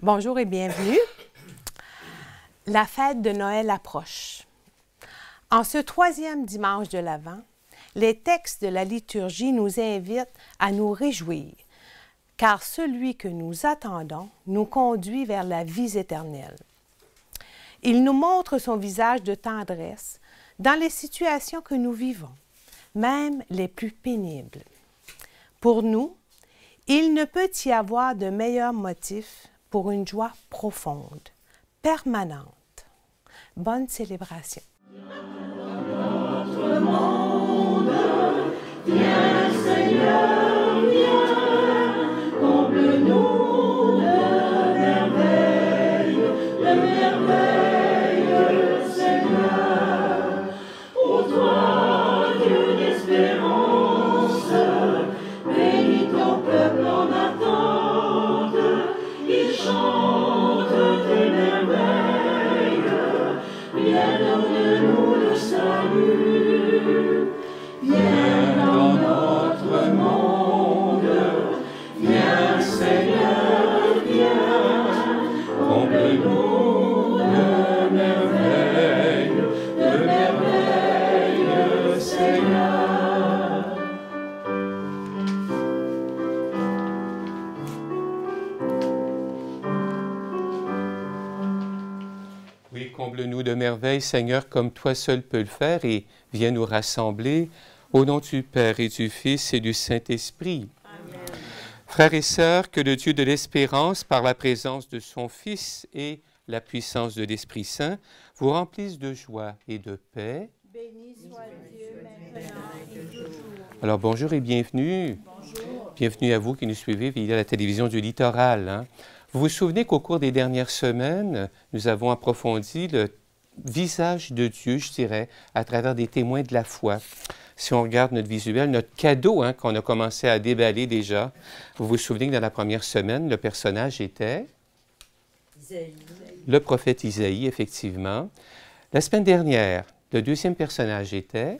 Bonjour et bienvenue. La fête de Noël approche. En ce troisième dimanche de l'Avent, les textes de la liturgie nous invitent à nous réjouir, car celui que nous attendons nous conduit vers la vie éternelle. Il nous montre son visage de tendresse dans les situations que nous vivons, même les plus pénibles. Pour nous, il ne peut y avoir de meilleur motif pour une joie profonde, permanente. Bonne célébration. Notre monde, viens Seigneur, viens, comble-nous de merveilles, Seigneur. Ô toi, Dieu d'espérance, bénis ton peuple en attente, il chante tes merveilles, viens donne-nous le salut, viens dans notre monde, viens Seigneur, viens, comble-nous de merveilles, Seigneur. Oui, comble-nous de merveilles, Seigneur, comme toi seul peux le faire, et viens nous rassembler au nom du Père et du Fils et du Saint-Esprit. Amen. Frères et sœurs, que le Dieu de l'espérance, par la présence de son Fils et la puissance de l'Esprit Saint, vous remplisse de joie et de paix. Béni soit Dieu maintenant et toujours. Alors bonjour et bienvenue. Bonjour. Bienvenue à vous qui nous suivez via la télévision du Littoral, hein. Vous vous souvenez qu'au cours des dernières semaines, nous avons approfondi le visage de Dieu, je dirais, à travers des témoins de la foi. Si on regarde notre visuel, notre cadeau qu'on a commencé à déballer déjà, vous vous souvenez que dans la première semaine, le personnage était Isaïe. Le prophète Isaïe, effectivement. La semaine dernière, le deuxième personnage était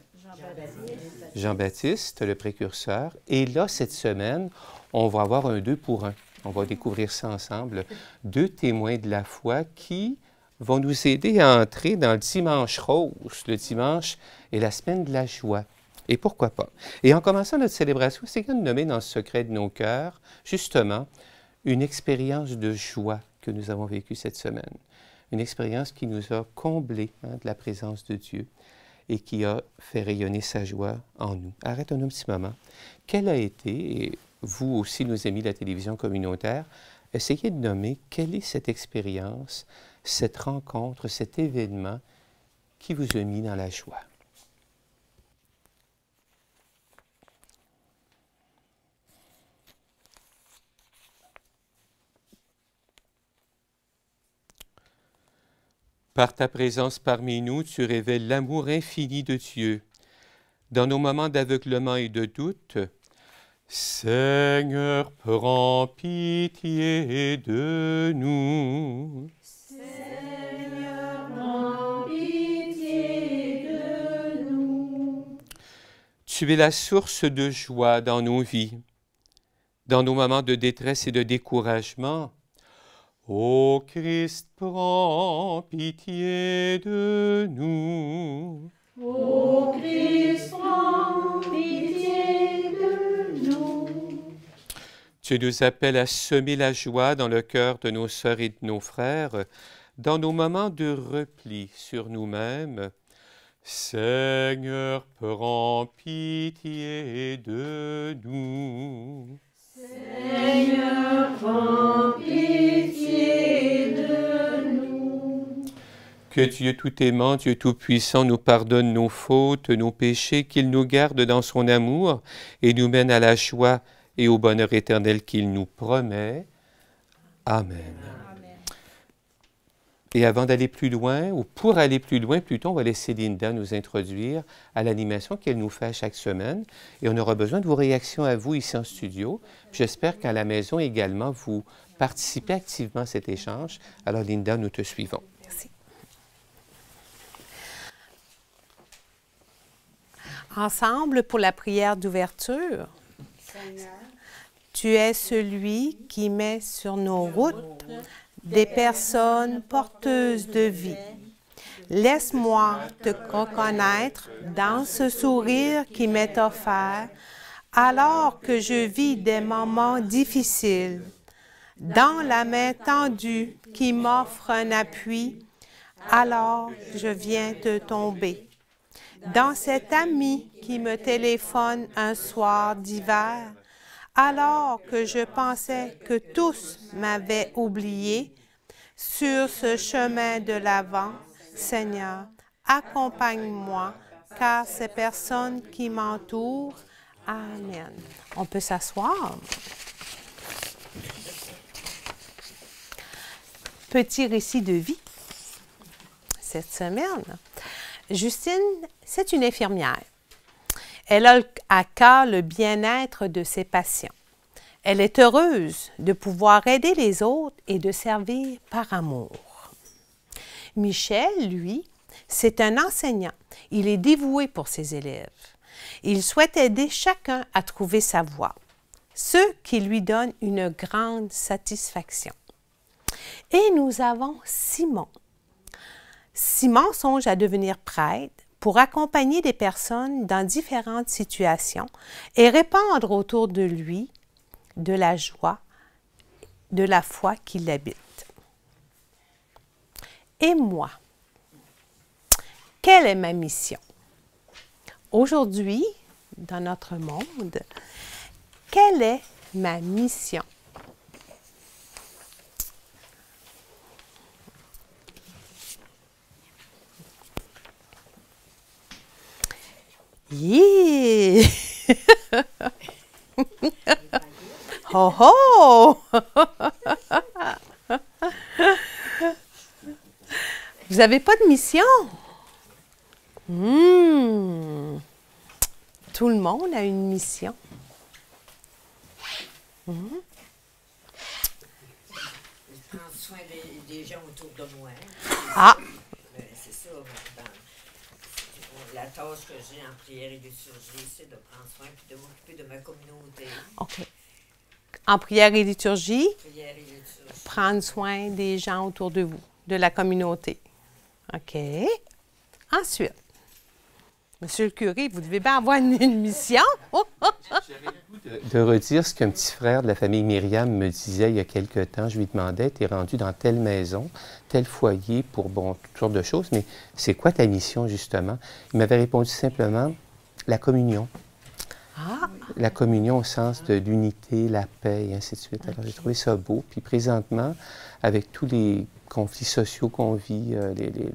Jean-Baptiste, le précurseur. Et là, cette semaine, on va avoir un 2 pour 1. On va découvrir ça ensemble. 2 témoins de la foi qui vont nous aider à entrer dans le dimanche rose. Le dimanche est la semaine de la joie. Et pourquoi pas? Et en commençant notre célébration, c'est de nommer dans le secret de nos cœurs, justement, une expérience de joie que nous avons vécue cette semaine. Une expérience qui nous a comblés de la présence de Dieu et qui a fait rayonner sa joie en nous. Arrêtons un petit moment. Quelle a été, et vous aussi, nos amis de la télévision communautaire, essayez de nommer quelle est cette expérience, cette rencontre, cet événement qui vous a mis dans la joie. Par ta présence parmi nous, tu révèles l'amour infini de Dieu. Dans nos moments d'aveuglement et de doute, Seigneur, prends pitié de nous. Seigneur, prends pitié de nous. Tu es la source de joie dans nos vies, dans nos moments de détresse et de découragement. Ô Christ, prends pitié de nous. Ô Christ, prends pitié de nous. Tu nous appelles à semer la joie dans le cœur de nos sœurs et de nos frères, dans nos moments de repli sur nous-mêmes. Seigneur, prends pitié de nous. Seigneur, prends pitié de nous. Que Dieu tout aimant, Dieu tout-puissant, nous pardonne nos fautes, nos péchés, qu'il nous garde dans son amour et nous mène à la joie et au bonheur éternel qu'il nous promet. Amen. Amen. Et avant d'aller plus loin, ou pour aller plus loin, plutôt, on va laisser Linda nous introduire à l'animation qu'elle nous fait à chaque semaine. Et on aura besoin de vos réactions à vous ici en studio. J'espère qu'à la maison également, vous participez activement à cet échange. Alors Linda, nous te suivons. Merci. Ensemble, pour la prière d'ouverture, Seigneur, Tu es celui qui met sur nos routes des personnes porteuses de vie. Laisse-moi te reconnaître dans ce sourire qui m'est offert alors que je vis des moments difficiles, dans la main tendue qui m'offre un appui, alors je viens te tomber. Dans cet ami qui me téléphone un soir d'hiver, alors que je pensais que tous m'avaient oublié, sur ce chemin de l'avant, Seigneur, accompagne-moi, car ces personnes qui m'entourent, Amen. On peut s'asseoir. Petit récit de vie cette semaine. Justine, c'est une infirmière. Elle a à cœur le bien-être de ses patients. Elle est heureuse de pouvoir aider les autres et de servir par amour. Michel, lui, c'est un enseignant. Il est dévoué pour ses élèves. Il souhaite aider chacun à trouver sa voie, ce qui lui donne une grande satisfaction. Et nous avons Simon. Simon songe à devenir prêtre pour accompagner des personnes dans différentes situations et répandre autour de lui de la joie, de la foi qui l'habite. Et moi, quelle est ma mission? Aujourd'hui, dans notre monde, quelle est ma mission? Yeah! Oh oh! Vous n'avez pas de mission? Tout le monde a une mission. Prendre soin des gens autour de moi. Ah! C'est ça. La tâche que j'ai en prière et liturgie, c'est de prendre soin et de m'occuper de ma communauté. OK. En prière et liturgie, Prière et liturgie. prendre soin des gens autour de vous, de la communauté. OK. Ensuite, Monsieur le curé, vous devez bien avoir une mission. J'avais le goût de redire ce qu'un petit frère de la famille Myriam me disait il y a quelque temps. Je lui demandais, tu es rendu dans telle maison, tel foyer pour, bon, toutes sortes de choses, mais c'est quoi ta mission, justement? Il m'avait répondu simplement, la communion. Ah! La communion au sens de l'unité, la paix, et ainsi de suite. Alors, j'ai trouvé ça beau. Puis présentement, avec tous les conflits sociaux qu'on vit,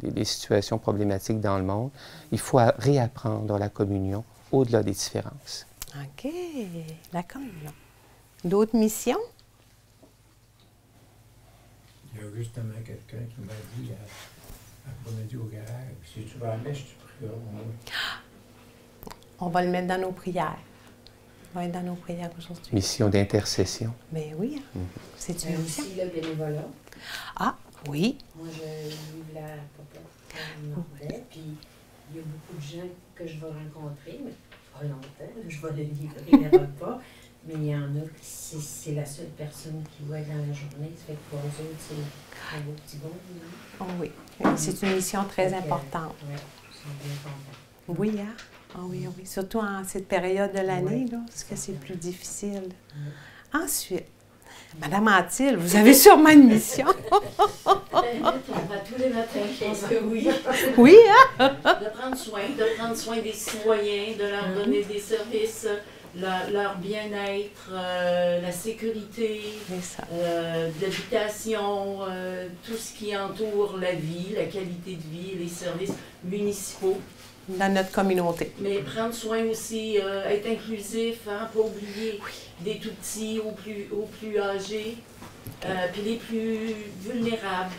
les situations problématiques dans le monde, il faut réapprendre la communion au-delà des différences. OK. La communion. D'autres missions? Il y a justement quelqu'un qui m'a dit, après-midi au garage, si tu vas à la mèche, tu prieras au moins. On va le mettre dans nos prières. On va être dans nos prières aujourd'hui. Mission d'intercession. Mais oui, hein. C'est une Mais mission. aussi le bénévolat. Ah, oui. Moi, je livre la papa en Nordais, puis il y a beaucoup de gens que je vais rencontrer, mais pas longtemps. Je vais les livrer les repas, mais il y en a qui c'est la seule personne qui va être dans la journée. Ça fait que pour eux autres, c'est un beau petit bon. Oh, oui. C'est une mission très importante. Oui, ils sont bien contents. Oui, hein? Ah oui, oui. Surtout en cette période de l'année, Oui. là, parce que c'est plus difficile. Ensuite, Madame Anthille, vous avez sûrement une mission. On va tous les matins, je pense que oui. Oui, hein? De prendre soin des citoyens, de leur donner des services, leur bien-être, la sécurité, C'est ça. l'habitation, tout ce qui entoure la vie, la qualité de vie, les services municipaux. Dans notre communauté. Mais prendre soin aussi, être inclusif, hein, pas oublier des tout petits aux plus âgés, puis les plus vulnérables.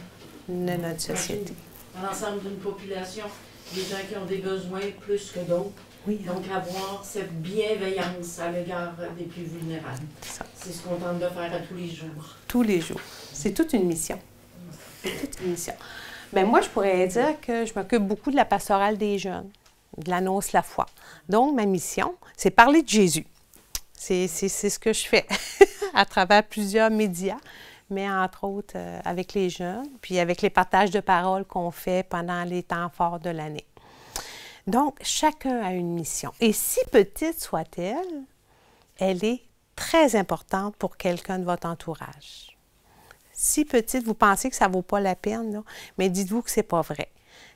De notre société. À l'ensemble d'une population, des gens qui ont des besoins plus que d'autres. Oui, hein? Donc, avoir cette bienveillance à l'égard des plus vulnérables. Ça. C'est ce qu'on tente de faire à tous les jours. Tous les jours. C'est toute une mission. Toute une mission. Bien, moi, je pourrais dire que je m'occupe beaucoup de la pastorale des jeunes, de l'annonce la foi. Donc, ma mission, c'est parler de Jésus. C'est ce que je fais à travers plusieurs médias, mais entre autres avec les jeunes, puis avec les partages de paroles qu'on fait pendant les temps forts de l'année. Donc, chacun a une mission. Et si petite soit-elle, elle est très importante pour quelqu'un de votre entourage. Si petite, vous pensez que ça ne vaut pas la peine, là, mais dites-vous que ce n'est pas vrai.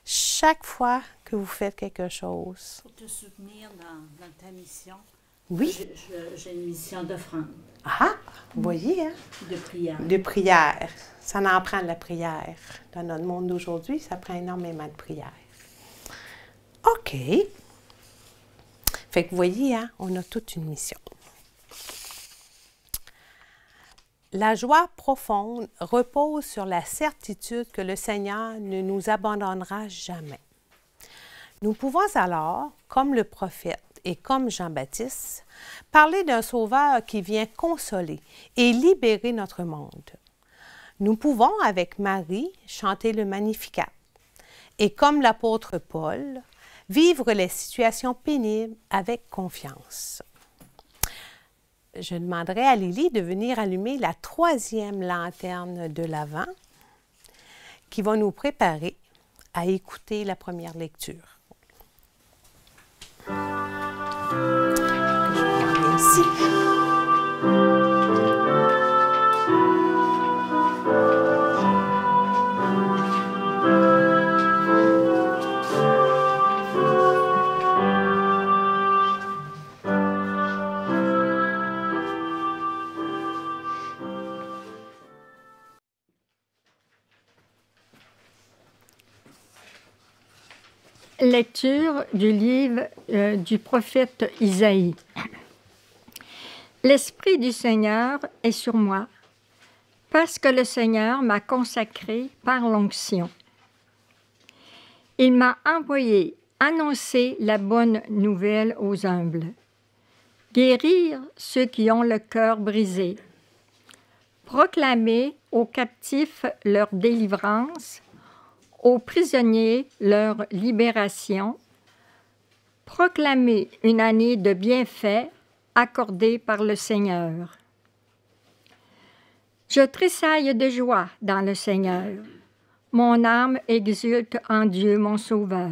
Chaque fois que vous faites quelque chose... Pour te soutenir dans ta mission, oui. J'ai une mission d'offrande. Ah, vous voyez, hein? De prière. De prière. Ça en prend de la prière. Dans notre monde d'aujourd'hui, ça prend énormément de prière. OK. Fait que vous voyez, hein, on a toute une mission. La joie profonde repose sur la certitude que le Seigneur ne nous abandonnera jamais. Nous pouvons alors, comme le prophète et comme Jean-Baptiste, parler d'un Sauveur qui vient consoler et libérer notre monde. Nous pouvons, avec Marie, chanter le Magnificat et, comme l'apôtre Paul, vivre les situations pénibles avec confiance. Je demanderai à Lily de venir allumer la 3e lanterne de l'Avent qui va nous préparer à écouter la première lecture. Ici. Lecture du livre du prophète Isaïe. L'Esprit du Seigneur est sur moi, parce que le Seigneur m'a consacré par l'onction. Il m'a envoyé annoncer la bonne nouvelle aux humbles, guérir ceux qui ont le cœur brisé, proclamer aux captifs leur délivrance, aux prisonniers leur libération, proclamer une année de bienfaits accordée par le Seigneur. Je tressaille de joie dans le Seigneur. Mon âme exulte en Dieu, mon Sauveur.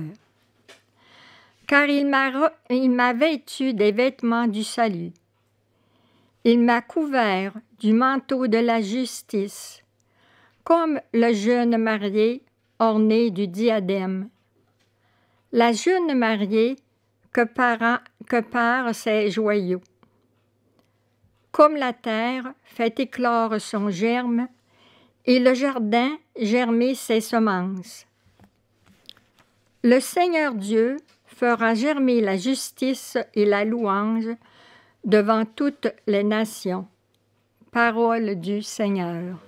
Car il m'a vêtu des vêtements du salut. Il m'a couvert du manteau de la justice, comme le jeune marié orné du diadème. La jeune mariée que part ses joyaux. Comme la terre fait éclore son germe, et le jardin germer ses semences. Le Seigneur Dieu fera germer la justice et la louange devant toutes les nations. Parole du Seigneur.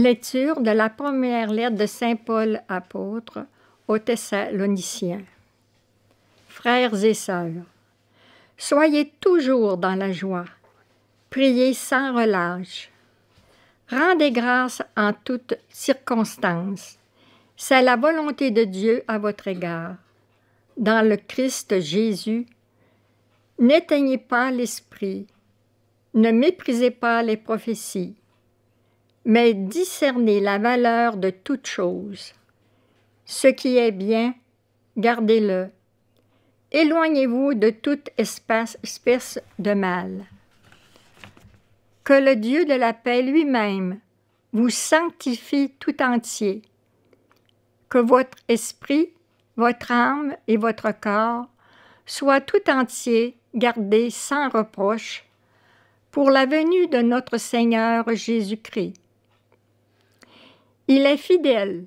Lecture de la première lettre de saint Paul apôtre aux Thessaloniciens. Frères et sœurs, soyez toujours dans la joie, priez sans relâche. Rendez grâce en toutes circonstances. C'est la volonté de Dieu à votre égard. Dans le Christ Jésus, n'éteignez pas l'esprit, ne méprisez pas les prophéties, mais discernez la valeur de toute chose. Ce qui est bien, gardez-le. Éloignez-vous de toute espèce de mal. Que le Dieu de la paix lui-même vous sanctifie tout entier. Que votre esprit, votre âme et votre corps soient tout entiers gardés sans reproche pour la venue de notre Seigneur Jésus-Christ. Il est fidèle,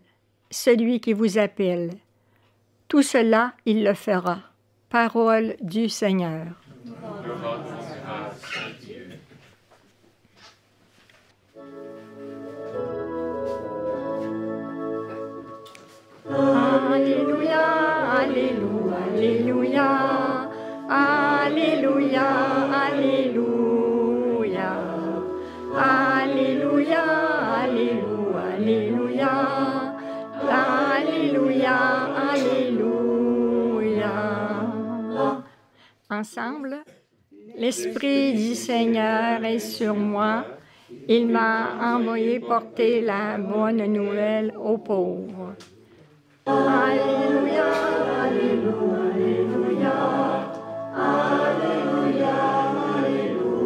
celui qui vous appelle. Tout cela, il le fera. Parole du Seigneur. Alléluia, Alléluia, Alléluia, Alléluia, Alléluia, Alléluia, Alléluia, Alléluia, Alléluia. Ensemble, l'Esprit du Seigneur est sur moi. Il m'a envoyé porter la bonne nouvelle aux pauvres. Alléluia, Alléluia, Alléluia, Alléluia,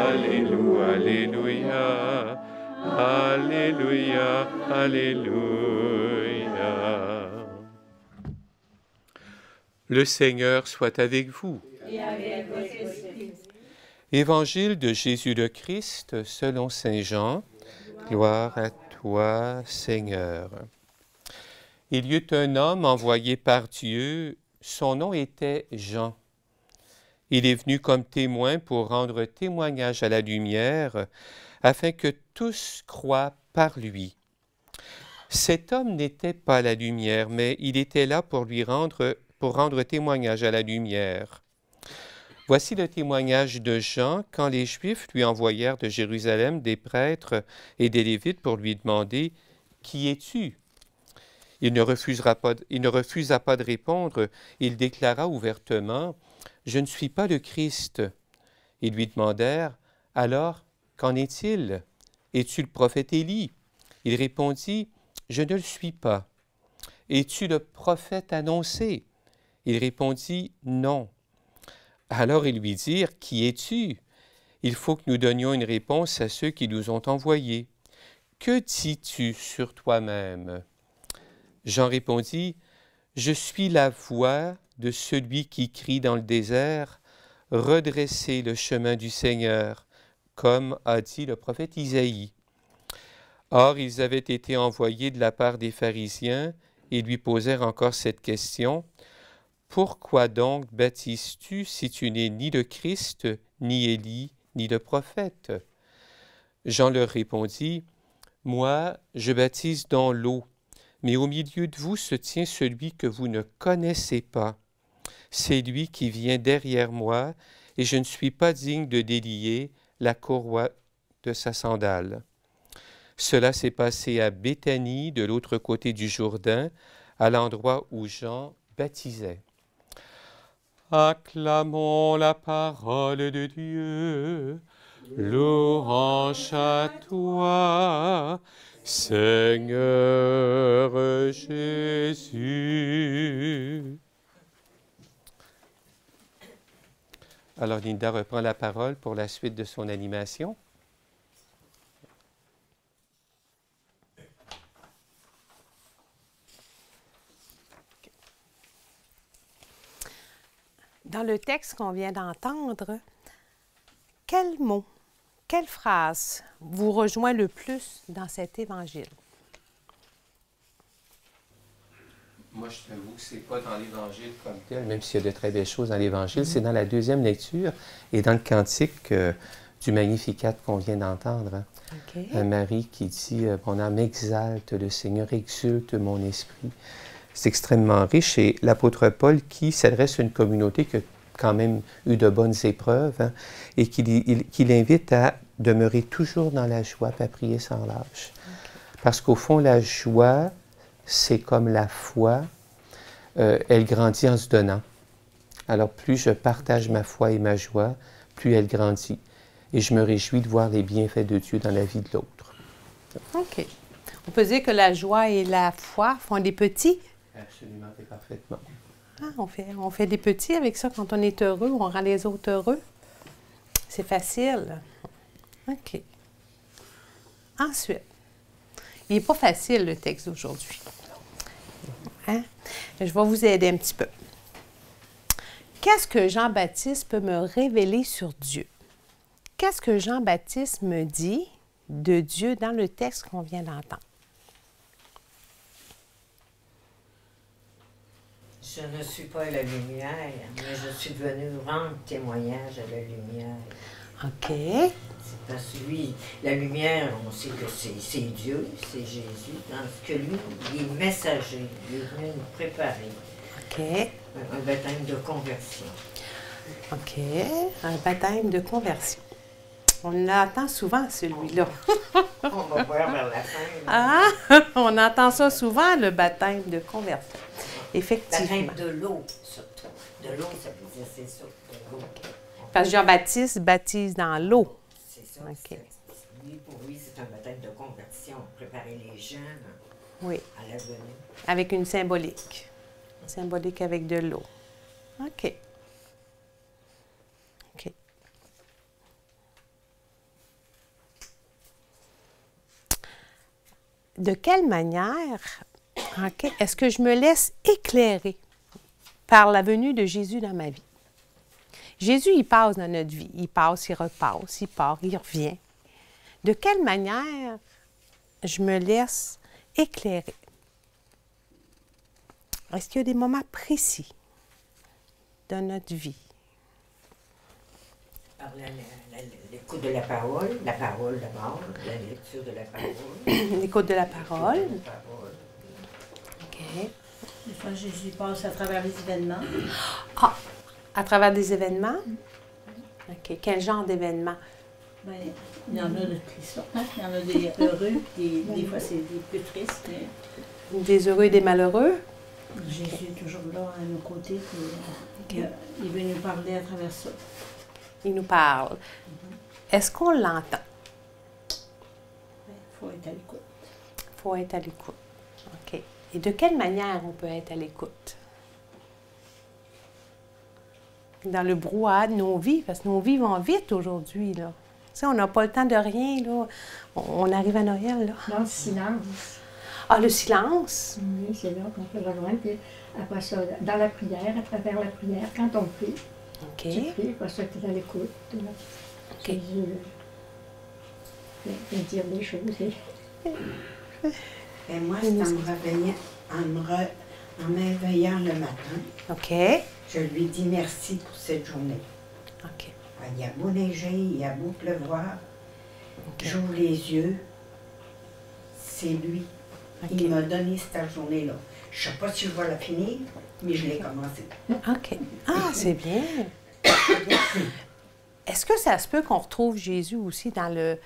Alléluia, Alléluia, Alléluia, Alléluia. Le Seigneur soit avec vous. Et avec votre esprit. Évangile de Jésus le Christ selon saint Jean. Gloire à toi, Seigneur. Il y eut un homme envoyé par Dieu, son nom était Jean. Il est venu comme témoin pour rendre témoignage à la lumière, afin que tous croient par lui. Cet homme n'était pas la lumière, mais il était là pour rendre témoignage à la lumière. Voici le témoignage de Jean quand les Juifs lui envoyèrent de Jérusalem des prêtres et des Lévites pour lui demander « Qui es-tu » Il ne refusa pas de répondre. Il déclara ouvertement « Je ne suis pas le Christ ». Ils lui demandèrent « Alors, qu'en est-il? Es-tu le prophète Élie » Il répondit « Je ne le suis pas ». « Es-tu le prophète annoncé » Il répondit « Non ». Alors ils lui dirent, « Qui es-tu? Il faut que nous donnions une réponse à ceux qui nous ont envoyés. Que dis-tu sur toi-même? » Jean répondit, « Je suis la voix de celui qui crie dans le désert, « Redressez le chemin du Seigneur, comme a dit le prophète Isaïe. » Or, ils avaient été envoyés de la part des pharisiens et lui posèrent encore cette question, « Pourquoi donc baptises-tu si tu n'es ni le Christ, ni Élie, ni le prophète? » Jean leur répondit, « Moi, je baptise dans l'eau, mais au milieu de vous se tient celui que vous ne connaissez pas. C'est lui qui vient derrière moi, et je ne suis pas digne de délier la courroie de sa sandale. » Cela s'est passé à Béthanie, de l'autre côté du Jourdain, à l'endroit où Jean baptisait. Acclamons la parole de Dieu. Louange à toi, Seigneur Jésus. Alors Linda reprend la parole pour la suite de son animation. Dans le texte qu'on vient d'entendre, quel mot, quelle phrase vous rejoint le plus dans cet évangile? Moi, je t'avoue que ce n'est pas dans l'Évangile comme tel, même s'il y a de très belles choses dans l'Évangile, c'est dans la deuxième lecture et dans le cantique du Magnificat qu'on vient d'entendre. Hein? OK. Marie qui dit « Mon âme exalte le Seigneur, exulte mon esprit ». C'est extrêmement riche. Et l'apôtre Paul qui s'adresse à une communauté qui a quand même eu de bonnes épreuves hein, et qui l'invite à demeurer toujours dans la joie et à prier sans lâche. Okay. Parce qu'au fond, la joie, c'est comme la foi, elle grandit en se donnant. Alors, plus je partage ma foi et ma joie, plus elle grandit. Et je me réjouis de voir les bienfaits de Dieu dans la vie de l'autre. OK. On peut dire que la joie et la foi font des petits? Absolument et parfaitement. Ah, on fait des petits avec ça quand on est heureux, on rend les autres heureux. C'est facile. OK. Ensuite, il n'est pas facile le texte d'aujourd'hui. Hein? Je vais vous aider un petit peu. Qu'est-ce que Jean-Baptiste peut me révéler sur Dieu? Qu'est-ce que Jean-Baptiste me dit de Dieu dans le texte qu'on vient d'entendre? Je ne suis pas la lumière, mais je suis venu rendre témoignage à la lumière. OK. C'est parce que lui, la lumière, on sait que c'est Dieu, c'est Jésus, tandis que lui, il est messager, il est venu nous préparer. OK. Un baptême de conversion. OK. Un baptême de conversion. On entend souvent celui-là. On va voir vers la fin. Ah! On entend ça souvent, le baptême de conversion. Effectivement. Baptême de l'eau, surtout. De l'eau, ça veut dire c'est ça, de l'eau. Parce que Jean-Baptiste baptise dans l'eau. C'est ça. OK. Pour lui, c'est un baptême de conversion. Préparer les gens Oui. à la venue. Avec une symbolique. Symbolique avec de l'eau. OK. OK. De quelle manière est-ce que je me laisse éclairer par la venue de Jésus dans ma vie? Jésus, il passe dans notre vie. Il passe, il repasse, il part, il revient. De quelle manière je me laisse éclairer? Est-ce qu'il y a des moments précis dans notre vie? Par l'écoute de la parole d'abord, la lecture de la parole. L'écoute de la parole. OK. Des fois, Jésus passe à travers les événements. Ah, à travers des événements? OK. Quel genre d'événements? Bien, il y en a de toutes sortes. Hein? Il y en a des heureux, des fois, c'est des plus tristes. Mais... Des heureux et des malheureux? Jésus est toujours là, à nos côtés. Puis, il veut nous parler à travers ça. Il nous parle. Est-ce qu'on l'entend? Il faut être à l'écoute. Il faut être à l'écoute. OK. Et de quelle manière on peut être à l'écoute? Dans le brouhaha de nos vies, parce que nos vies vont vite aujourd'hui, là. Tu sais, on n'a pas le temps de rien, là. On arrive à Noël, là. Dans le silence. Ah, le silence? Oui, c'est là qu'on peut rejoindre. Puis après ça, dans la prière, à travers la prière, quand on prie, OK. tu pries, après ça, tu es à l'écoute. OK. Jésus vient dire des choses. Et moi, c'est en m'éveillant le matin, OK. je lui dis merci pour cette journée. OK. Il y a beau neiger, il y a beau pleuvoir, OK. j'ouvre les yeux, c'est lui. OK. Il m'a donné cette journée-là. Je ne sais pas si je vais la finir, mais je l'ai commencé. OK. Ah, c'est bien. Est-ce que ça se peut qu'on retrouve Jésus aussi dans le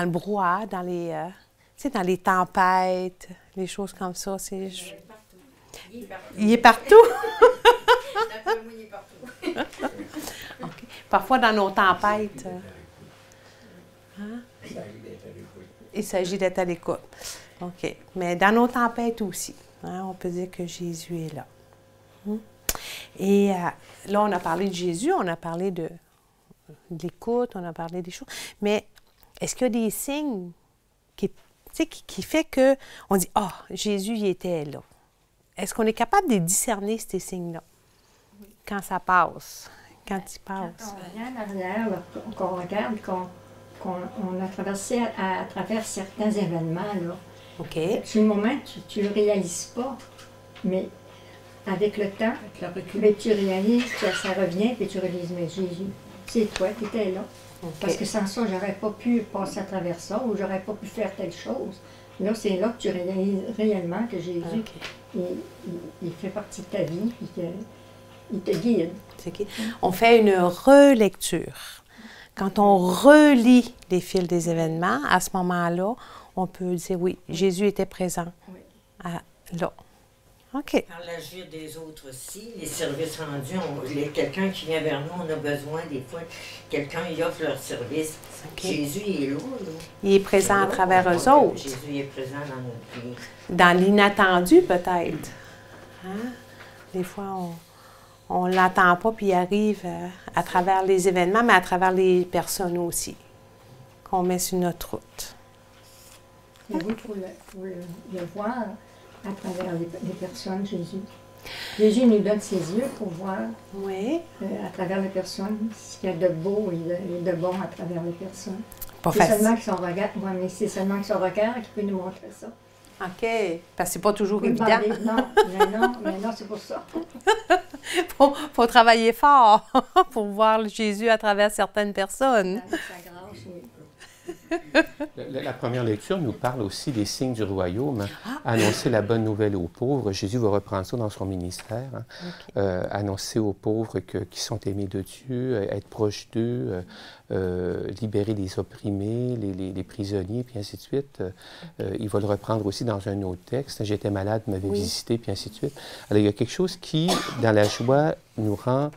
brouhaha, dans les, tu sais, dans les tempêtes, les choses comme ça? C'est... Il est partout. Il est partout. OK. Parfois, dans nos tempêtes, hein? Il s'agit d'être à l'écoute. OK. Mais dans nos tempêtes aussi, hein, on peut dire que Jésus est là. Et là, on a parlé de Jésus, on a parlé de l'écoute, on a parlé des choses. Mais est-ce qu'il y a des signes qui fait qu'on dit « Ah, Jésus, il était là ». Est-ce qu'on est capable de discerner ces signes-là? Oui. Quand ça passe, quand il passe. Quand on vient en arrière, là, qu'on regarde, qu'on a traversé à travers certains événements, là. OK. Sur le moment, tu ne le réalises pas, mais avec le temps, mais tu réalises que ça revient, puis tu réalises, mais Jésus, c'est toi qui étais là. OK. Parce que sans ça, j'aurais pas pu passer à travers ça ou j'aurais pas pu faire telle chose. Là, c'est là que tu réalises réellement que Jésus, OK. il fait partie de ta vie et qu'il te guide. C'est OK. On fait une relecture. Quand on relit les fils des événements, à ce moment-là, on peut dire oui, Jésus était présent là. OK. Par l'agir des autres aussi, les services rendus, quelqu'un qui vient vers nous, on a besoin des fois, quelqu'un y offre leur service. OK. Jésus est là. Il est présent à travers eux autres. Jésus est présent dans notre vie. Dans l'inattendu, peut-être. Hein? Des fois, on ne l'attend pas, puis il arrive à travers les événements, mais à travers les personnes aussi, qu'on met sur notre route. Et vous, pour le voir à travers les personnes, Jésus. Jésus nous donne ses yeux pour voir Oui. à travers les personnes ce qu'il y a de beau et de bon à travers les personnes. Pas C'est facile. seulement que son regard, mais c'est seulement que son regard qui peut nous montrer ça. OK. Parce que c'est pas toujours Vous évident. demandez- mais non, c'est pour ça. Faut travailler fort pour voir Jésus à travers certaines personnes. Avec sa grâce, oui. La première lecture nous parle aussi des signes du royaume. Annoncer la bonne nouvelle aux pauvres. Jésus va reprendre ça dans son ministère. Annoncer aux pauvres qui sont aimés de Dieu, être proche d'eux, libérer les opprimés, les prisonniers, puis ainsi de suite. Il va le reprendre aussi dans un autre texte. J'étais malade, vous m'avez visité, puis ainsi de suite. Alors, il y a quelque chose qui, dans la joie, nous rend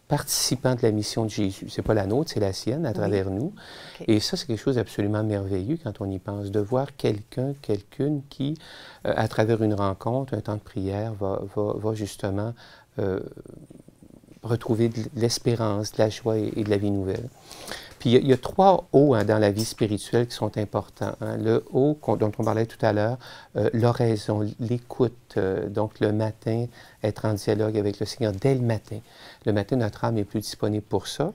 participants de la mission de Jésus. Ce n'est pas la nôtre, c'est la sienne à travers nous. OK. Et ça, c'est quelque chose d'absolument merveilleux quand on y pense, de voir quelqu'un, quelqu'une qui, à travers une rencontre, un temps de prière, va justement retrouver de l'espérance, de la joie et de la vie nouvelle. Puis il y a 3 hauts dans la vie spirituelle qui sont importants. Le haut dont on parlait tout à l'heure, l'oraison, l'écoute, donc le matin, être en dialogue avec le Seigneur dès le matin. Le matin, notre âme est plus disponible pour ça.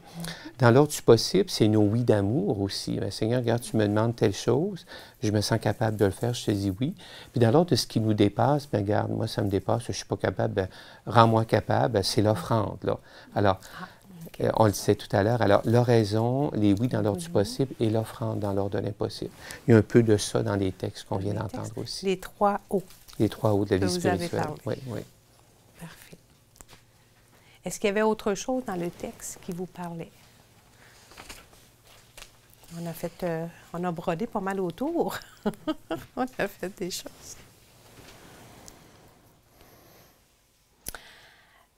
Dans l'ordre du possible, c'est nos oui d'amour aussi. Seigneur, regarde, tu me demandes telle chose, je me sens capable de le faire, je te dis oui. Puis dans l'ordre de ce qui nous dépasse, bien, regarde, moi, ça me dépasse, je ne suis pas capable, bien, rends-moi capable, c'est l'offrande, là. Alors, on le disait tout à l'heure, alors l'oraison, les oui dans l'ordre du possible et l'offrande dans l'ordre de l'impossible. Il y a un peu de ça dans les textes qu'on vient d'entendre aussi. Les 3 hauts. Les 3 hauts de la vie vous avez spirituelle. parlé. Oui, oui. Parfait. Est-ce qu'il y avait autre chose dans le texte qui vous parlait? On a brodé pas mal autour. On a fait des choses.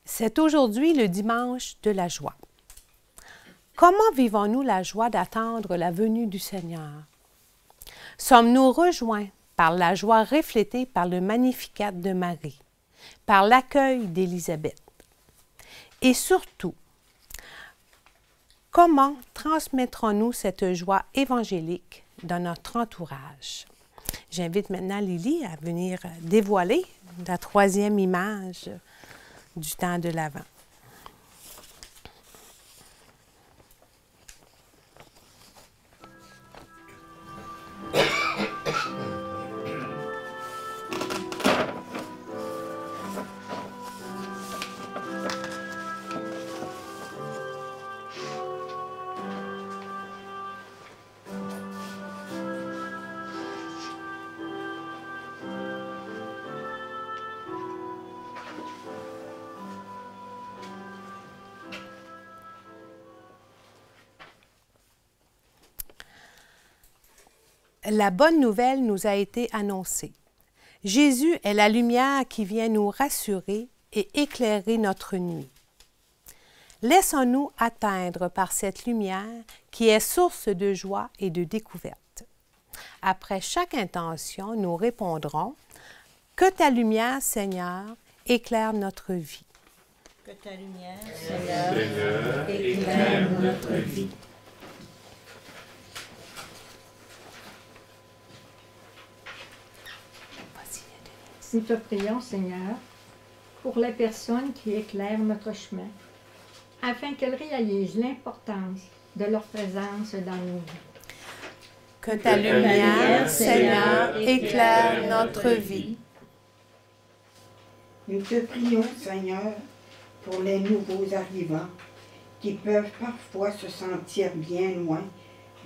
C'est aujourd'hui le dimanche de la joie. Comment vivons-nous la joie d'attendre la venue du Seigneur? Sommes-nous rejoints par la joie reflétée par le Magnificat de Marie, par l'accueil d'Élisabeth? Et surtout, comment transmettrons-nous cette joie évangélique dans notre entourage? J'invite maintenant Lily à venir dévoiler la 3e image du temps de l'Avent. La bonne nouvelle nous a été annoncée. Jésus est la lumière qui vient nous rassurer et éclairer notre nuit. Laissons-nous atteindre par cette lumière qui est source de joie et de découverte. Après chaque intention, nous répondrons « Que ta lumière, Seigneur, éclaire notre vie. » Que ta lumière, Seigneur, éclaire notre vie. Nous te prions, Seigneur, pour les personnes qui éclairent notre chemin, afin qu'elles réalisent l'importance de leur présence dans nos vies. Que ta lumière, Seigneur, éclaire notre vie. Nous te prions, Seigneur, pour les nouveaux arrivants qui peuvent parfois se sentir bien loin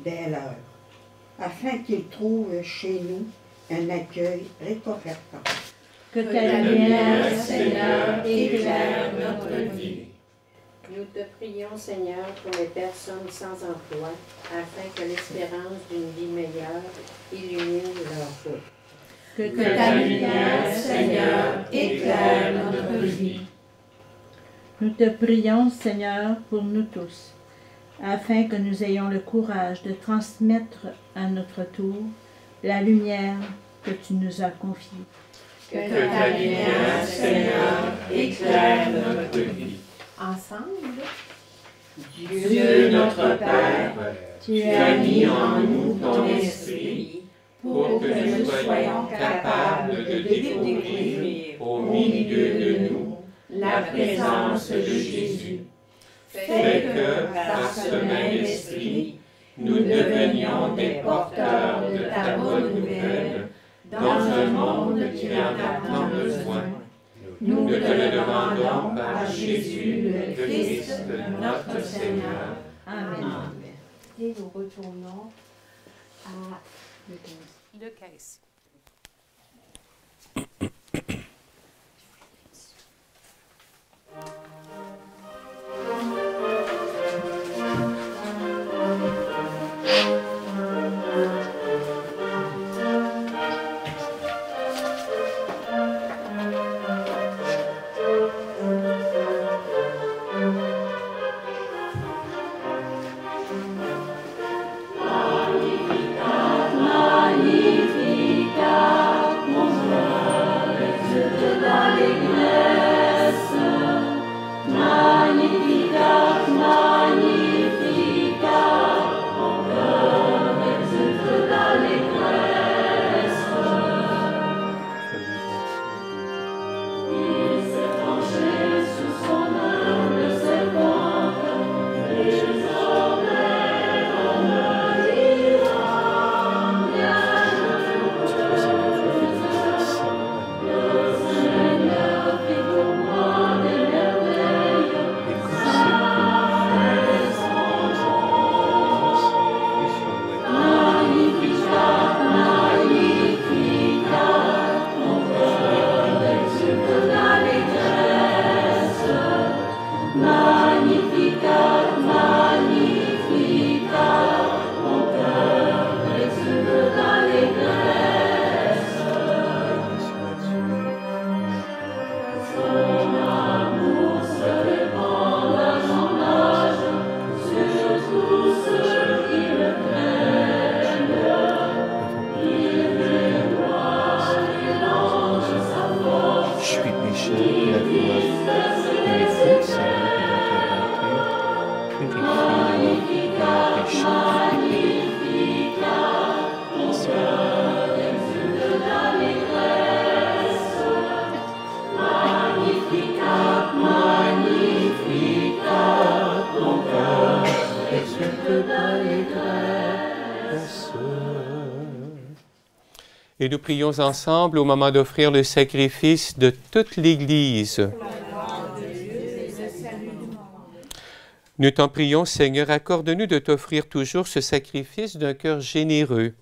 des leurs, afin qu'ils trouvent chez nous un accueil réconfortant. Que ta lumière, Seigneur, éclaire notre vie. Nous te prions, Seigneur, pour les personnes sans emploi, afin que l'espérance d'une vie meilleure illumine leur route. Que ta lumière, Seigneur, éclaire notre vie. Nous te prions, Seigneur, pour nous tous, afin que nous ayons le courage de transmettre à notre tour la lumière que tu nous as confiée. Que ta lumière, Seigneur, éclaire notre vie. Ensemble, Dieu notre Père, tu as mis en nous ton esprit pour que nous soyons capables de découvrir au milieu de nous la présence de Jésus. Fais que, par ce même esprit, nous devenions des porteurs de ta bonne nouvelle dans un monde qui en a tant besoin. Nous te le demandons par Jésus, le Christ, notre Seigneur. Amen. et nous retournons à le caisse. Et nous prions ensemble au moment d'offrir le sacrifice de toute l'Église. Nous t'en prions, Seigneur, accorde-nous de t'offrir toujours ce sacrifice d'un cœur généreux,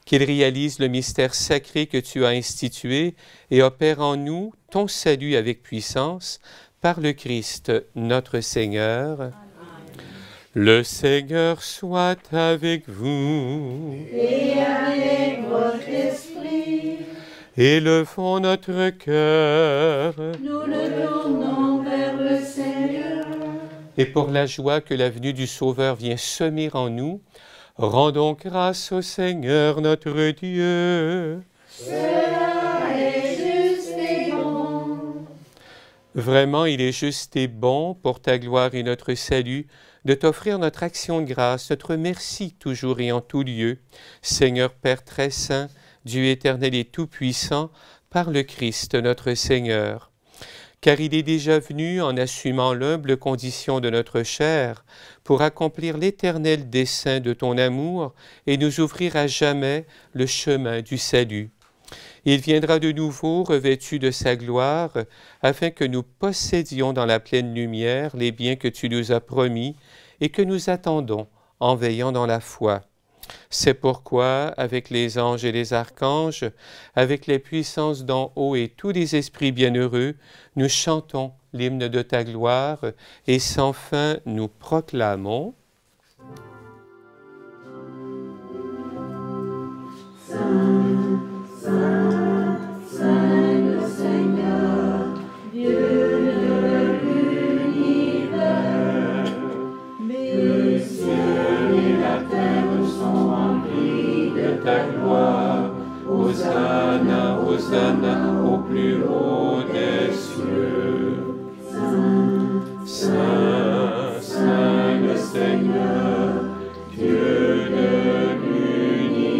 qu'il réalise le mystère sacré que tu as institué et opère en nous ton salut avec puissance par le Christ, notre Seigneur. Amen. Le Seigneur soit avec vous. Et avec votre esprit. Élevons notre cœur. Nous le tournons vers le Seigneur. Et pour la joie que la venue du Sauveur vient semer en nous, rendons grâce au Seigneur notre Dieu. Cela est juste et bon. Vraiment, il est juste et bon pour ta gloire et notre salut de t'offrir notre action de grâce, notre merci toujours et en tout lieu, Seigneur Père très saint, Dieu éternel et tout-puissant, par le Christ notre Seigneur. Car il est déjà venu en assumant l'humble condition de notre chair pour accomplir l'éternel dessein de ton amour et nous ouvrir à jamais le chemin du salut. Il viendra de nouveau revêtu de sa gloire, afin que nous possédions dans la pleine lumière les biens que tu nous as promis et que nous attendons en veillant dans la foi. C'est pourquoi, avec les anges et les archanges, avec les puissances d'en haut et tous les esprits bienheureux, nous chantons l'hymne de ta gloire et sans fin nous proclamons. Saint, Saint, Saint le Seigneur, Dieu de l'univers. Le ciel et la terre sont remplis de ta gloire. Hosanna, Hosanna au plus haut des cieux. Saint, Saint, Saint le Seigneur, Dieu de l'univers.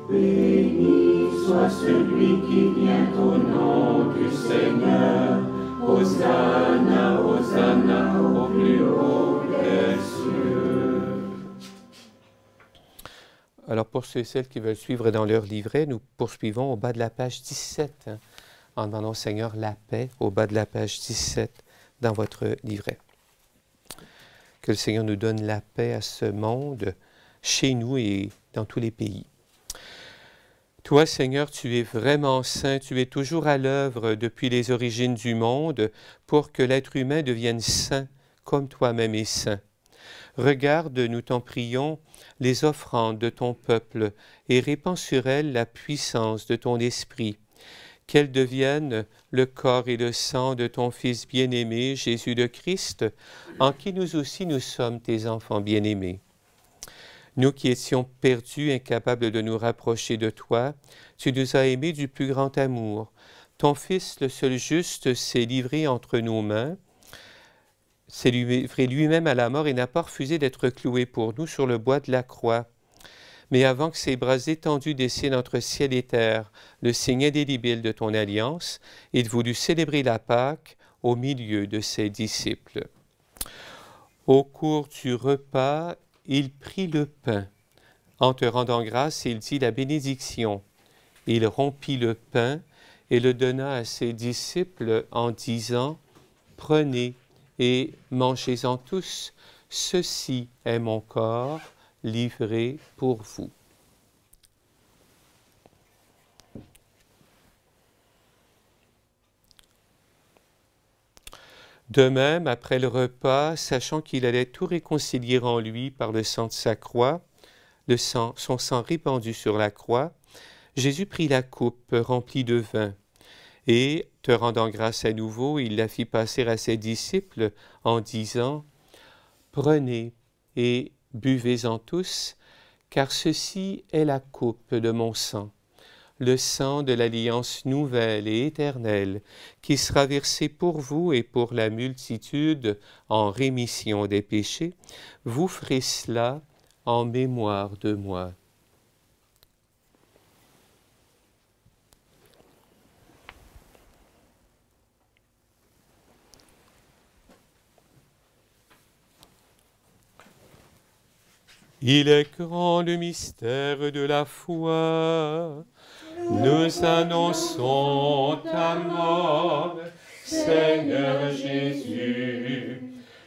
Béni soit celui qui vient au nom du Seigneur. Hosanna, Hosanna au plus haut des cieux. Alors pour ceux et celles qui veulent suivre dans leur livret, nous poursuivons au bas de la page 17, en demandant au Seigneur la paix au bas de la page 17 dans votre livret. Que le Seigneur nous donne la paix à ce monde, chez nous et dans tous les pays. Toi, Seigneur, tu es vraiment saint, tu es toujours à l'œuvre depuis les origines du monde pour que l'être humain devienne saint comme toi-même es saint. Regarde, nous t'en prions, les offrandes de ton peuple et répands sur elles la puissance de ton esprit, qu'elles deviennent le corps et le sang de ton Fils bien-aimé, Jésus le Christ, en qui nous aussi nous sommes tes enfants bien-aimés. Nous qui étions perdus, incapables de nous rapprocher de toi, tu nous as aimés du plus grand amour. Ton Fils, le seul juste, s'est livré entre nos mains, s'est livré lui-même à la mort et n'a pas refusé d'être cloué pour nous sur le bois de la croix. Mais avant que ses bras étendus dessinent entre ciel et terre le signe indélébile de ton alliance, il voulut célébrer la Pâque au milieu de ses disciples. Au cours du repas, il prit le pain. En te rendant grâce, il dit la bénédiction. Il rompit le pain et le donna à ses disciples en disant « Prenez et mangez-en tous, ceci est mon corps livré pour vous. » De même, après le repas, sachant qu'il allait tout réconcilier en lui par le sang de sa croix, son sang répandu sur la croix, Jésus prit la coupe remplie de vin, et, te rendant grâce à nouveau, il la fit passer à ses disciples en disant « Prenez et buvez-en tous, car ceci est la coupe de mon sang, le sang de l'alliance nouvelle et éternelle, qui sera versé pour vous et pour la multitude en rémission des péchés. Vous ferez cela en mémoire de moi. » Il est grand le mystère de la foi. Nous annonçons ta mort, Seigneur Jésus.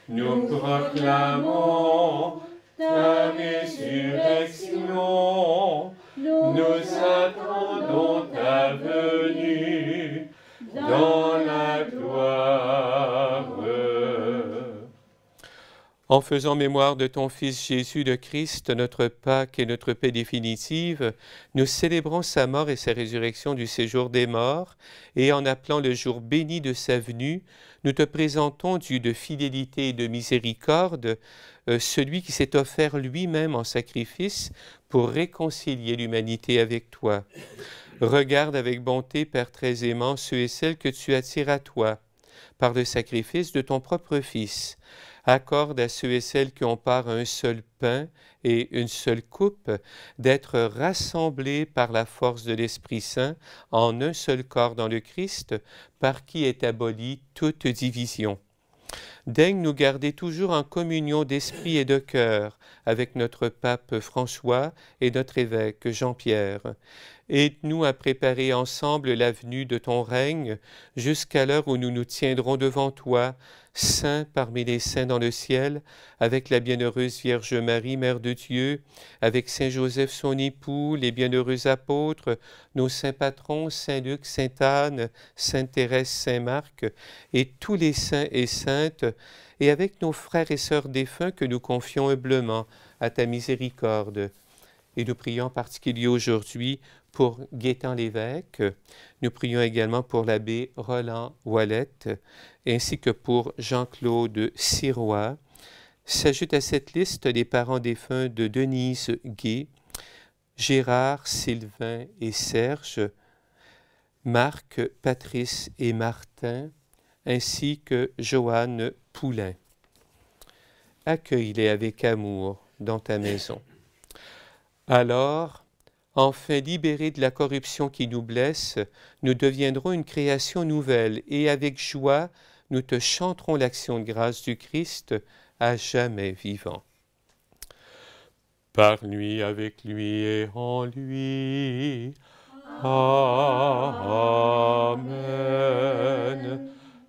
Nous proclamons ta résurrection. Nous attendons ta venue dans la gloire. En faisant mémoire de ton Fils Jésus le Christ, notre Pâque et notre paix définitive, nous célébrons sa mort et sa résurrection du séjour des morts, et en appelant le jour béni de sa venue, nous te présentons, Dieu de fidélité et de miséricorde, celui qui s'est offert lui-même en sacrifice pour réconcilier l'humanité avec toi. Regarde avec bonté, Père très aimant, ceux et celles que tu attires à toi, par le sacrifice de ton propre Fils. Accorde à ceux et celles qui ont part à un seul pain et une seule coupe d'être rassemblés par la force de l'Esprit Saint en un seul corps dans le Christ, par qui est abolie toute division. Daigne nous garder toujours en communion d'esprit et de cœur avec notre pape François et notre évêque Jean-Pierre, Aide-nous à préparer ensemble la venue de ton règne jusqu'à l'heure où nous nous tiendrons devant toi, saints parmi les saints dans le ciel, avec la bienheureuse Vierge Marie, Mère de Dieu, avec Saint Joseph son époux, les bienheureux apôtres, nos saints patrons, Saint Luc, Sainte Anne, Sainte Thérèse, Saint Marc, et tous les saints et saintes, et avec nos frères et sœurs défunts que nous confions humblement à ta miséricorde. Et nous prions en particulier aujourd'hui pour Gaétan l'évêque. Nous prions également pour l'abbé Roland Ouellette, ainsi que pour Jean-Claude Sirois. S'ajoutent à cette liste les parents défunts de Denise Gué, Gérard, Sylvain et Serge, Marc, Patrice et Martin, ainsi que Joanne Poulain. Accueille-les avec amour dans ta maison. Alors, enfin libérés de la corruption qui nous blesse, nous deviendrons une création nouvelle et avec joie, nous te chanterons l'action de grâce du Christ à jamais vivant. Par lui, avec lui et en lui. Amen.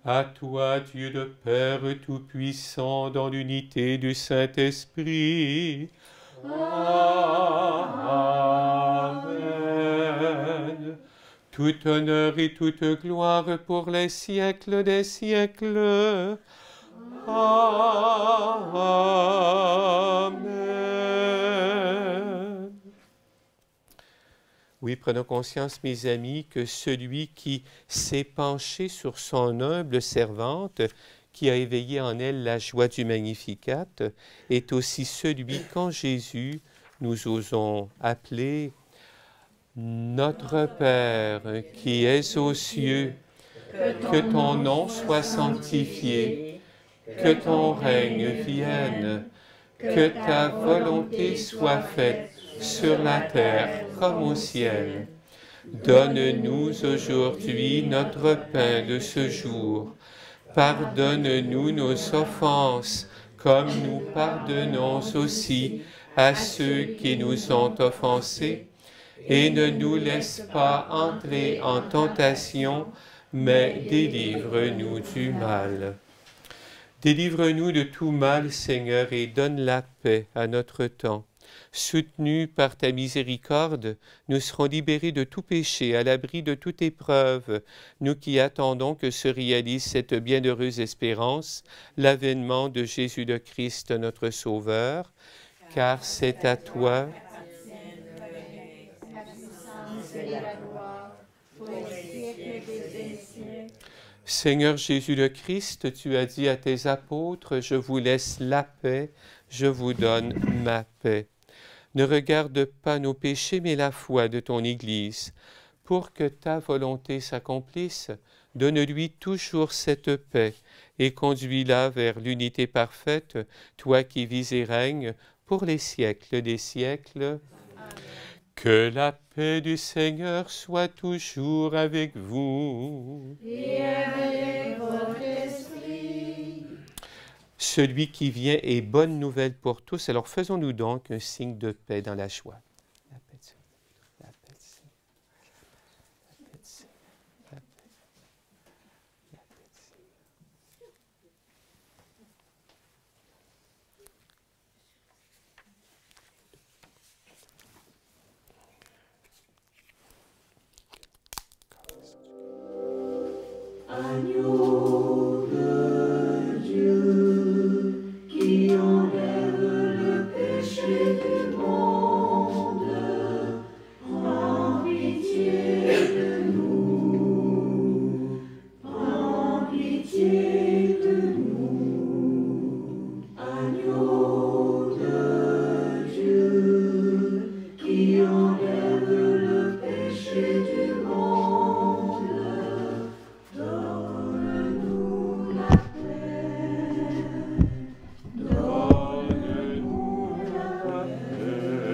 À toi, Dieu le Père Tout-Puissant, dans l'unité du Saint-Esprit. Amen. Tout honneur et toute gloire pour les siècles des siècles. Amen. Oui, prenons conscience, mes amis, que celui qui s'est penché sur son humble servante, qui a éveillé en elle la joie du Magnificat, est aussi celui qu'en Jésus nous osons appeler notre Père qui es aux cieux, que ton nom soit sanctifié, que ton règne vienne, que ta volonté soit faite sur la terre comme au ciel. Donne-nous aujourd'hui notre pain de ce jour. Pardonne-nous nos offenses, comme nous pardonnons aussi à ceux qui nous ont offensés. Et ne nous laisse pas entrer en tentation, mais délivre-nous du mal. Délivre-nous de tout mal, Seigneur, et donne la paix à notre temps. Soutenus par ta miséricorde, nous serons libérés de tout péché, à l'abri de toute épreuve, nous qui attendons que se réalise cette bienheureuse espérance, l'avènement de Jésus le Christ, notre Sauveur, car c'est à toi, Seigneur Jésus le Christ, tu as dit à tes apôtres, je vous laisse la paix, je vous donne ma paix. Ne regarde pas nos péchés, mais la foi de ton Église. Pour que ta volonté s'accomplisse, donne-lui toujours cette paix et conduis-la vers l'unité parfaite, toi qui vis et règnes pour les siècles des siècles. Que la paix du Seigneur soit toujours avec vous. Et avec votre esprit. Celui qui vient est bonne nouvelle pour tous. Alors faisons-nous donc un signe de paix dans la joie. La paix du Seigneur, la paix du Seigneur, la paix du Seigneur, la paix, la paix du Seigneur. Agneau de Dieu, qui enlève le péché du monde, prends pitié de nous, prends pitié de nous. Agneau de Dieu, qui enlève le péché du monde, donne-nous la paix, donne-nous la paix.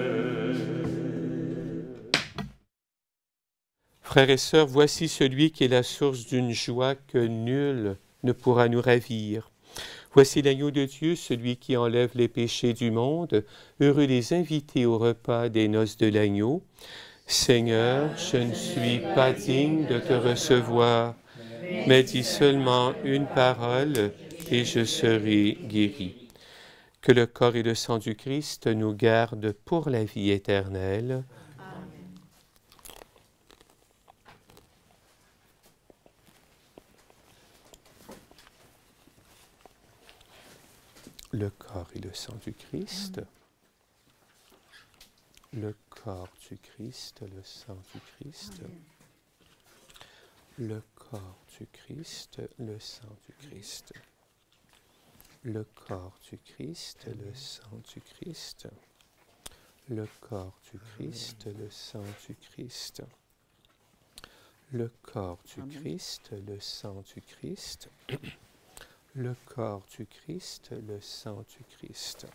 Frères et sœurs, voici celui qui est la source d'une joie que nul ne pourra nous ravir. Voici l'agneau de Dieu, celui qui enlève les péchés du monde. Heureux les invités au repas des noces de l'agneau. Seigneur, je ne suis pas digne de te recevoir, mais dis seulement une parole et je serai guéri. Que le corps et le sang du Christ nous gardent pour la vie éternelle. Le corps et le sang du Christ. Le corps du Christ, le sang du Christ. Le corps du Christ, le sang du Christ. Le corps du Christ, le sang du Christ. Le corps du Christ, le sang du Christ. Le corps du Christ, le sang du Christ. Le corps du Christ, le sang du Christ.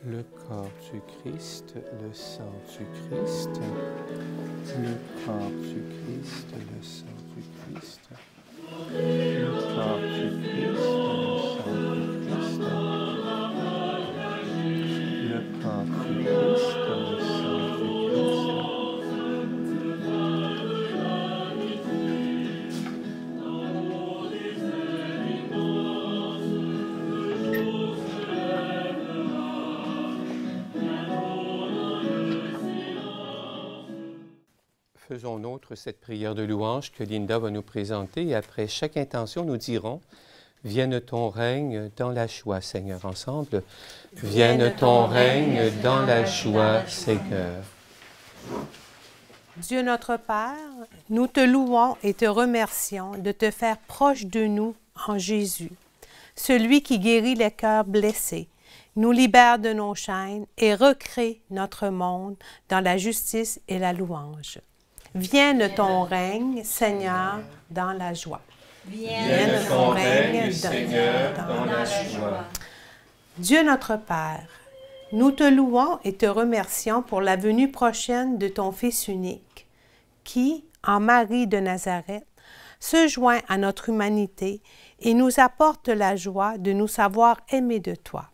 Le corps du Christ, le sang du Christ. Le corps du Christ, le sang du Christ. Le corps du Christ, le sang du Christ. Le corps du Christ, le sang du Christ. Faisons nôtre cette prière de louange que Linda va nous présenter et après chaque intention, nous dirons « Vienne ton règne dans la joie, Seigneur ». Ensemble, « Vienne ton règne dans la joie, Seigneur ». Dieu notre Père, nous te louons et te remercions de te faire proche de nous en Jésus, celui qui guérit les cœurs blessés, nous libère de nos chaînes et recrée notre monde dans la justice et la louange. Vienne ton règne, Seigneur, dans la joie. Vienne ton règne, Seigneur, dans la joie. Dieu notre Père, nous te louons et te remercions pour la venue prochaine de ton Fils unique, qui, en Marie de Nazareth, se joint à notre humanité et nous apporte la joie de nous savoir aimés de toi.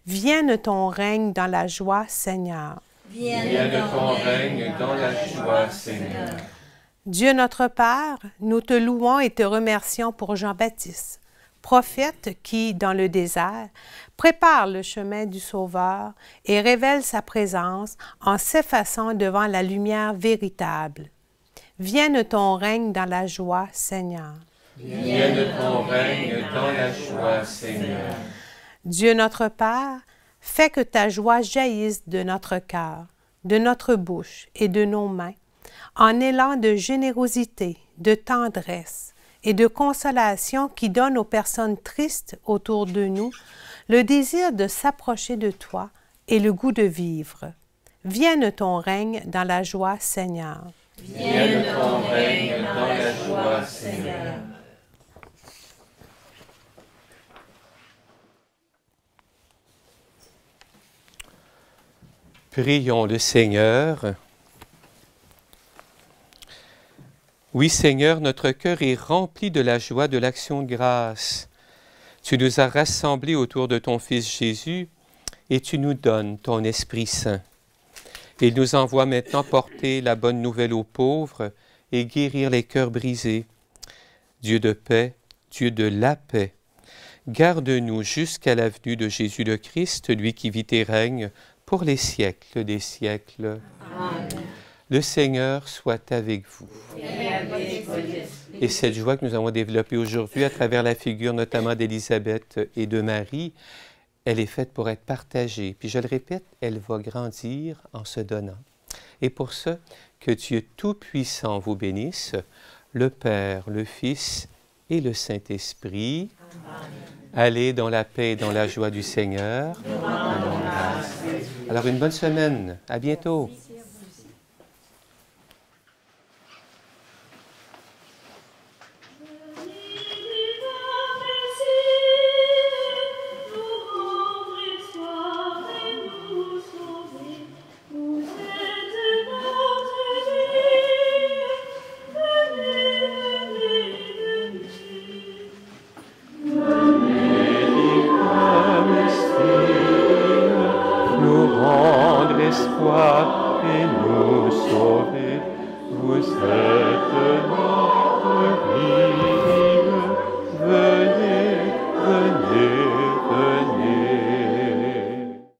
Vienne ton règne dans la joie, Seigneur. Vienne ton règne dans la joie, Seigneur. Dieu notre Père, nous te louons et te remercions pour Jean-Baptiste, prophète qui, dans le désert, prépare le chemin du Sauveur et révèle sa présence en s'effaçant devant la lumière véritable. Vienne ton règne dans la joie, Seigneur. Vienne ton règne dans la joie, Seigneur. Dieu notre Père, fais que ta joie jaillisse de notre cœur, de notre bouche et de nos mains, en élan de générosité, de tendresse et de consolation qui donne aux personnes tristes autour de nous le désir de s'approcher de toi et le goût de vivre. Vienne ton règne dans la joie, Seigneur. Vienne ton règne dans la joie, Seigneur. Prions le Seigneur. Oui, Seigneur, notre cœur est rempli de la joie de l'action de grâce. Tu nous as rassemblés autour de ton Fils Jésus et tu nous donnes ton Esprit Saint. Il nous envoie maintenant porter la bonne nouvelle aux pauvres et guérir les cœurs brisés. Dieu de paix, Dieu de la paix, garde-nous jusqu'à la venue de Jésus le Christ, lui qui vit et règne pour les siècles des siècles. Amen. Le Seigneur soit avec vous. Et cette joie que nous avons développée aujourd'hui à travers la figure notamment d'Élisabeth et de Marie, elle est faite pour être partagée. Puis je le répète, elle va grandir en se donnant. Et pour ça, que Dieu Tout-Puissant vous bénisse, le Père, le Fils et le Saint-Esprit. Allez dans la paix et dans la joie du Seigneur. Alors une bonne semaine. À bientôt. et nous sauver. Vous êtes notre vie.